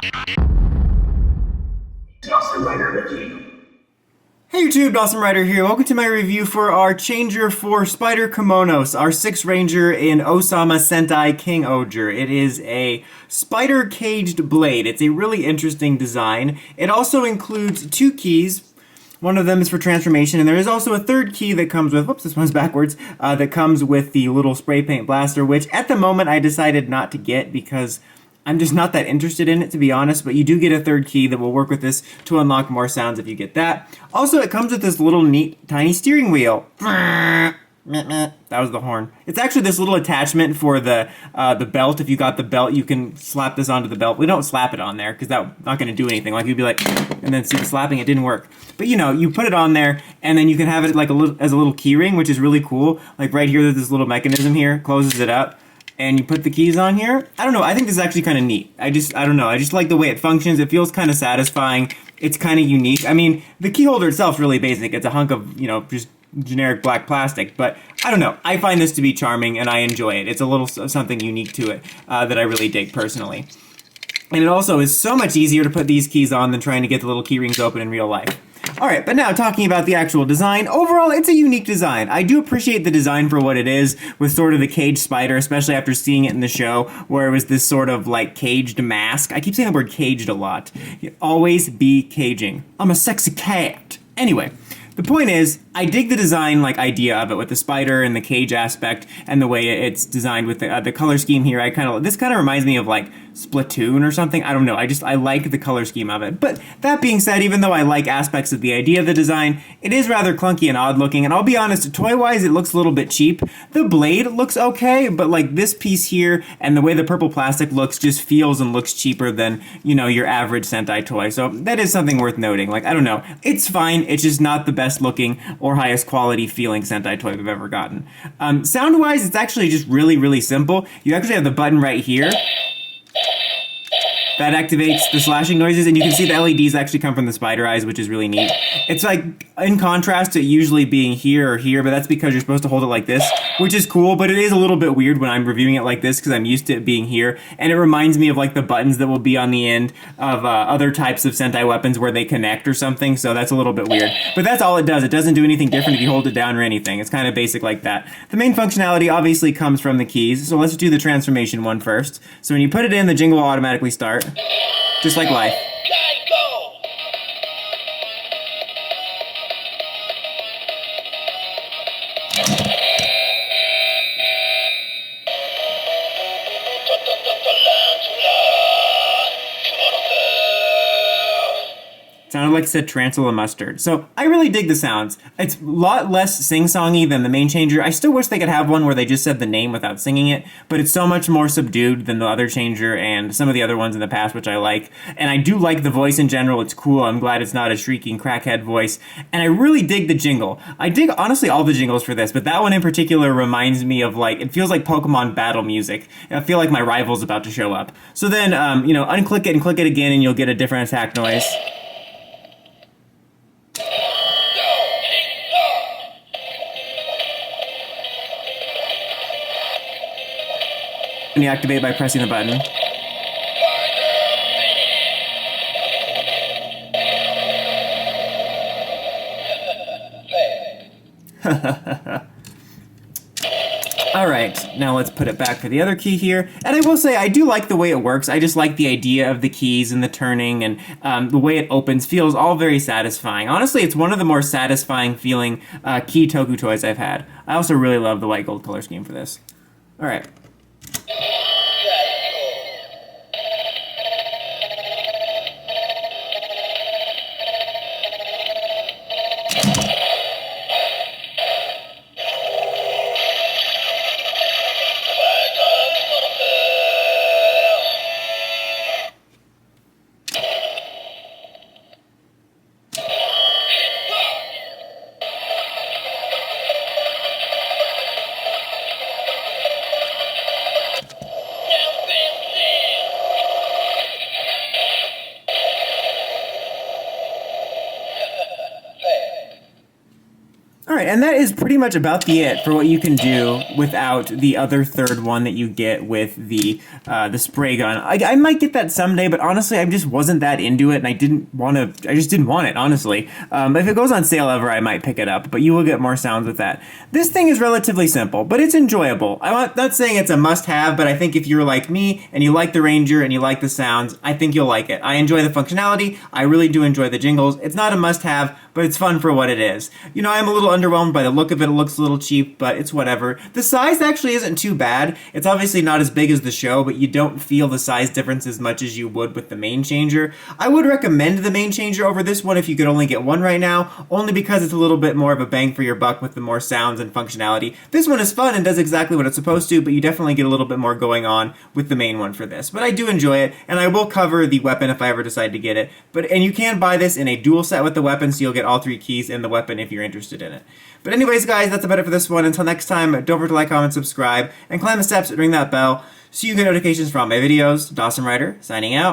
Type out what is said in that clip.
Hey YouTube, Awesome Rider here. Welcome to my review for our changer for Spider Kumonos, our 6th Ranger in Ohsama Sentai King-ohger. It is a spider caged blade. It's a really interesting design. It also includes 2 keys. One of them is for transformation, and there is also a 3rd key that comes with, whoops, this one's backwards, that comes with the little spray paint blaster, which at the moment I decided not to get because I'm just not that interested in it, to be honest, but you do get a 3rd key that will work with this to unlock more sounds if you get that. Also, it comes with this little neat, tiny steering wheel. That was the horn. It's actually this little attachment for the belt. If you got the belt, you can slap this onto the belt. We don't slap it on there, because that's not going to do anything. Like, you'd be like, and then see the slapping, it didn't work. But, you know, you put it on there, and then you can have it like as a little key ring, which is really cool. Like, right here, there's this little mechanism here, closes it up. And you put the keys on here. I don't know, I think this is actually kind of neat. I don't know, I just like the way it functions. It feels kind of satisfying. It's kind of unique. I mean, the key holder itself is really basic. It's a hunk of, you know, just generic black plastic. But I don't know, I find this to be charming and I enjoy it. It's a little something unique to it that I really dig personally. And it also is so much easier to put these keys on than trying to get the little key rings open in real life. Alright, but now talking about the actual design, overall it's a unique design. I do appreciate the design for what it is, with sort of the caged spider, especially after seeing it in the show, where it was this sort of like caged mask. I keep saying the word caged a lot. Always be caging. I'm a sexy cat. Anyway, the point is, I dig the design like idea of it with the spider and the cage aspect and the way it's designed with the color scheme here. This kind of reminds me of like Splatoon or something. I don't know. I like the color scheme of it. But that being said, even though I like aspects of the idea of the design, it is rather clunky and odd looking. And I'll be honest, toy-wise, it looks a little bit cheap. The blade looks okay, but like this piece here and the way the purple plastic looks just feels and looks cheaper than, you know, your average Sentai toy. So that is something worth noting. Like, I don't know. It's fine. It's just not the best looking or highest quality feeling Sentai toy I've ever gotten. Sound-wise, it's actually just really, really simple. You actually have the button right here. That activates the slashing noises, and you can see the LEDs actually come from the spider eyes, which is really neat. It's like, in contrast to usually being here or here, but that's because you're supposed to hold it like this, which is cool, but it is a little bit weird when I'm reviewing it like this, because I'm used to it being here, and it reminds me of like the buttons that will be on the end of other types of Sentai weapons where they connect or something, so that's a little bit weird. But that's all it does. It doesn't do anything different if you hold it down or anything. It's kind of basic like that. The main functionality obviously comes from the keys, so let's do the transformation one first. So when you put it in, the jingle will automatically start. Just like life. Sounded like it said Tarantula Mustard. So I really dig the sounds. It's a lot less sing-songy than the main changer. I still wish they could have one where they just said the name without singing it, but it's so much more subdued than the other changer and some of the other ones in the past, which I like. And I do like the voice in general. It's cool. I'm glad it's not a shrieking crackhead voice. And I really dig the jingle. I dig, honestly, all the jingles for this, but that one in particular reminds me of, like, it feels like Pokemon battle music. I feel like my rival's about to show up. So then, you know, unclick it and click it again and you'll get a different attack noise. And you activate by pressing the button. Alright, now let's put it back for the other key here. And I will say, I do like the way it works. I just like the idea of the keys and the turning and the way it opens feels all very satisfying. Honestly, it's one of the more satisfying feeling key Toku toys I've had. I also really love the white gold color scheme for this. Alright. All right, and that is pretty much about it for what you can do without the other third one that you get with the spray gun. I might get that someday, but honestly, I just wasn't that into it, and I just didn't want it, honestly. But if it goes on sale ever, I might pick it up, but you will get more sounds with that. This thing is relatively simple, but it's enjoyable. I'm not saying it's a must-have, but I think if you're like me, and you like the Ranger, and you like the sounds, I think you'll like it. I enjoy the functionality, I really do enjoy the jingles. It's not a must-have, but it's fun for what it is. You know, I'm a little underwhelmed by the look of it. It looks a little cheap, but it's whatever. The size actually isn't too bad. It's obviously not as big as the show, but you don't feel the size difference as much as you would with the main changer. I would recommend the main changer over this one if you could only get one right now, only because it's a little bit more of a bang for your buck with the more sounds and functionality. This one is fun and does exactly what it's supposed to, but you definitely get a little bit more going on with the main one for this. But I do enjoy it, and I will cover the weapon if I ever decide to get it. And you can buy this in a dual set with the weapon, so you'll get all 3 keys and the weapon if you're interested in it. But anyways, guys, that's about it for this one. Until next time, don't forget to like, comment, subscribe, and climb the steps and ring that bell so you get notifications for all my videos. Dawson Ryder, signing out.